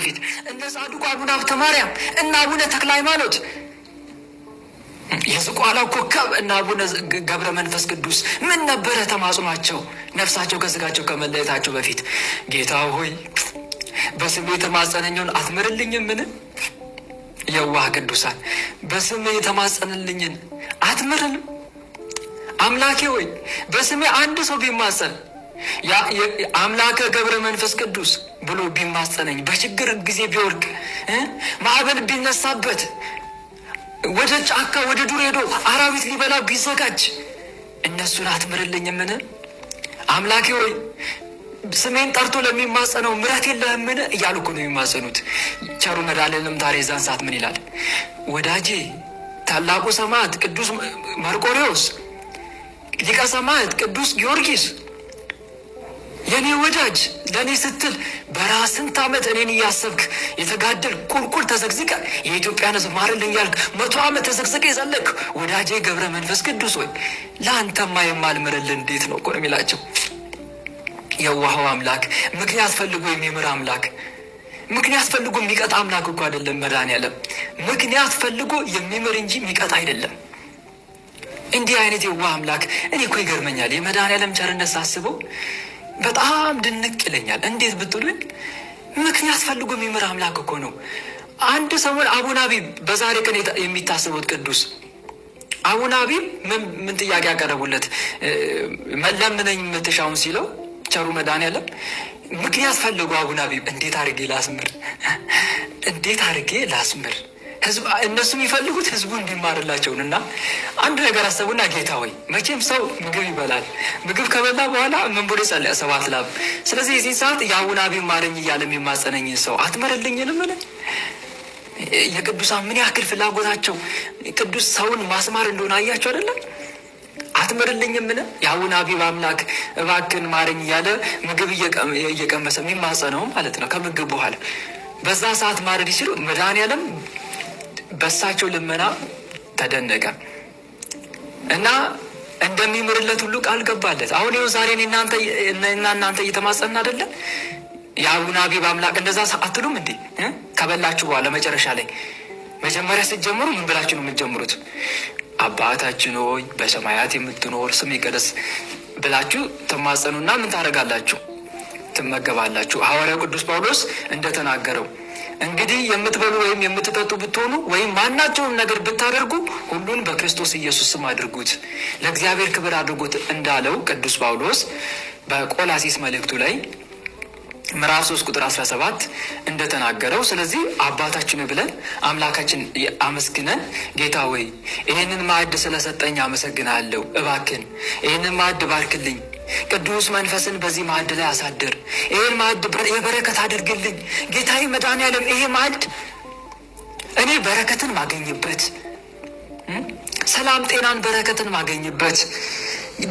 በፊት እነ ጻድቁ አቡነ ሀብተ ማርያም እና አቡነ ተክለ ሃይማኖት የዝቋላው ኮከብ እና አቡነ ገብረ መንፈስ ቅዱስ ምን ነበረ ተማጽኗቸው? ነፍሳቸው ከስጋቸው ከመለየታቸው በፊት ጌታ ሆይ በስሜ የተማጸነኝን አትምርልኝም? ምን የዋህ ቅዱሳን በስሜ የተማጸነልኝን አትምርልም? አምላኬ ሆይ በስሜ አንድ ሰው ቢማጸን አምላከ ገብረ መንፈስ ቅዱስ ብሎ ቢማጸነኝ በችግር ጊዜ ቢወድቅ ማዕበል ቢነሳበት ወደ ጫካ ወደ ዱር ሄዶ አራዊት ሊበላ ቢዘጋጅ እነሱን አትምርልኝምን? አምላኬ ሆይ ስሜን ጠርቶ ለሚማጸነው ምሕረት የለህምን? እያሉ እኮ ነው የሚማጸኑት። ቸሩ መድኃኔዓለም ታዲያ የዛን ሰዓት ምን ይላል? ወዳጄ ታላቁ ሰማዕት ቅዱስ መርቆሬዎስ፣ ሊቀ ሰማዕት ቅዱስ ጊዮርጊስ፣ የኔ ወዳጅ ለእኔ ስትል በራስ ስንት ዓመት እኔን እያሰብክ የተጋደል ቁልቁል ተዘግዝቀ የኢትዮጵያን ሕዝብ ማርልኝ ያልክ 100 ዓመት ተዘግዝቀ የዘለክ ወዳጄ ገብረ መንፈስ ቅዱስ ወይ ለአንተማ የማልምርልህ እንዴት ነው እኮ ነው የሚላቸው። የዋሃው አምላክ ምክንያት ፈልጎ የሚምር አምላክ፣ ምክንያት ፈልጎ የሚቀጣ አምላክ እኮ አይደለም መድኃኔዓለም። ምክንያት ፈልጎ የሚምር እንጂ የሚቀጣ አይደለም። እንዲህ አይነት የዋህ አምላክ እኔ እኮ ይገርመኛል። የመድኃኔዓለም ቸርነት ሳስበው በጣም ድንቅ ይለኛል። እንዴት ብትሉኝ ምክንያት ፈልጎ የሚምር አምላክ እኮ ነው። አንድ ሰሞን አቡነ አቢብ በዛሬ ቀን የሚታሰቡት ቅዱስ አቡነ አቢብ ምን ጥያቄ ያቀረቡለት? ለምነኝ የምትሻውን ሲለው ቸሩ መድኃኔዓለም ምክንያት ፈልጎ አቡነ አቢብ እንዴት አድርጌ ላስምር፣ እንዴት አድርጌ ላስምር? ህዝብ እነሱ የሚፈልጉት ህዝቡ እንዲማርላቸውን እና አንድ ነገር አሰቡና ጌታ ሆይ መቼም ሰው ምግብ ይበላል። ምግብ ከበላ በኋላ ምን ብሎ ጸለየ? 7 ላብ። ስለዚህ የዚህ ሰዓት የአቡነ አቢብ ማረኝ እያለ የሚማጸነኝን ሰው አትመረልኝንም? የቅዱሳን ምን ያክል ፍላጎታቸው ቅዱስ ሰውን ማስማር እንደሆነ አያቸው አይደለም? አትመረልኝም? የአቡነ አቢብ አምላክ እባክን ማረኝ እያለ ምግብ እየቀመሰ የሚማጸነው ማለት ነው። ከምግብ በኋላ በዛ ሰዓት ማረድ ይችሉ መድኃኔዓለም በሳቸው ልመና ተደነቀ እና እንደሚምርለት ሁሉ ቃል ገባለት። አሁን ይኸው ዛሬ እናንተ እየተማጸንን አይደለም? የአቡነ አቢብ አምላክ እንደዛ አትሉም እንዴ? ከበላችሁ በኋላ መጨረሻ ላይ መጀመሪያ ስትጀምሩ ምን ብላችሁ ነው የምትጀምሩት? አባታችን ሆይ በሰማያት የምትኖር ስምህ ይቀደስ ብላችሁ ትማጸኑና ምን ታደርጋላችሁ? ትመገባላችሁ። ሐዋርያው ቅዱስ ጳውሎስ እንደተናገረው እንግዲህ የምትበሉ ወይም የምትጠጡ ብትሆኑ ወይም ማናቸውን ነገር ብታደርጉ ሁሉን በክርስቶስ ኢየሱስ ስም አድርጉት፣ ለእግዚአብሔር ክብር አድርጉት እንዳለው ቅዱስ ጳውሎስ በቆላሲስ መልእክቱ ላይ ምዕራፍ 3 ቁጥር 17 እንደተናገረው። ስለዚህ አባታችን ብለን አምላካችን አመስግነን ጌታ ወይ ይህንን ማዕድ ስለሰጠኝ አመሰግናለሁ፣ እባክን ይህንን ማዕድ ባርክልኝ፣ ቅዱስ መንፈስን በዚህ ማዕድ ላይ አሳድር፣ ይህን ማዕድ የበረከት አድርግልኝ ጌታዬ መድኃኔዓለም። ይሄ ማዕድ እኔ በረከትን ማገኝበት፣ ሰላም ጤናን በረከትን ማገኝበት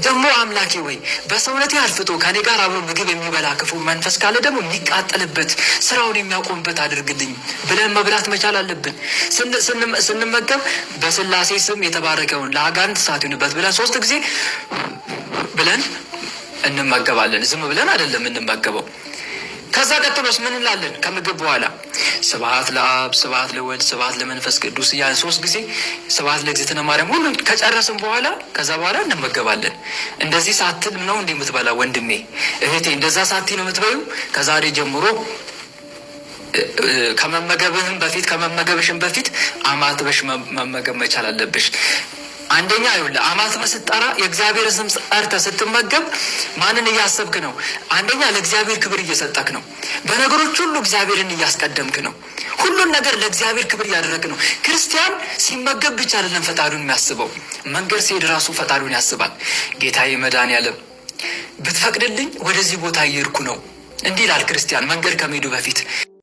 ደግሞ አምላኬ ወይ በሰውነቴ አልፍቶ ከኔ ጋር አብሮ ምግብ የሚበላ ክፉ መንፈስ ካለ ደግሞ የሚቃጠልበት ስራውን የሚያቆምበት አድርግልኝ ብለን መብላት መቻል አለብን። ስንመገብ በስላሴ ስም የተባረከውን ለአጋንንት እሳት ይሁንበት ብለን 3 ጊዜ ብለን እንመገባለን። ዝም ብለን አይደለም እንመገበው። ከዛ ቀጥሎስ ምን እንላለን? ከምግብ በኋላ ስብሐት ለአብ፣ ስብሐት ለወልድ፣ ስብሐት ለመንፈስ ቅዱስ እያልን 3 ጊዜ ስብሐት ለእግዝእትነ ማርያም ሁሉን ከጨረስን በኋላ ከዛ በኋላ እንመገባለን። እንደዚህ ሳትል ነው እንዲህ የምትበላ ወንድሜ እህቴ፣ እንደዛ ሳቲ ነው የምትበዩ። ከዛሬ ጀምሮ ከመመገብሽን በፊት አማትበሽ መመገብ መቻል አለብሽ። አንደኛ ይኸውልህ አማትበህ ስትጠራ የእግዚአብሔር ስም ጠርተህ ስትመገብ ማንን እያሰብክ ነው? አንደኛ ለእግዚአብሔር ክብር እየሰጠክ ነው። በነገሮች ሁሉ እግዚአብሔርን እያስቀደምክ ነው። ሁሉን ነገር ለእግዚአብሔር ክብር እያደረግ ነው። ክርስቲያን ሲመገብ ብቻ አይደለም ፈጣሪውን የሚያስበው፣ መንገድ ሲሄድ ራሱ ፈጣሪውን ያስባል። ጌታዬ መድኃኔዓለም ብትፈቅድልኝ ወደዚህ ቦታ እየሄድኩ ነው እንዲህ ይላል ክርስቲያን መንገድ ከመሄዱ በፊት።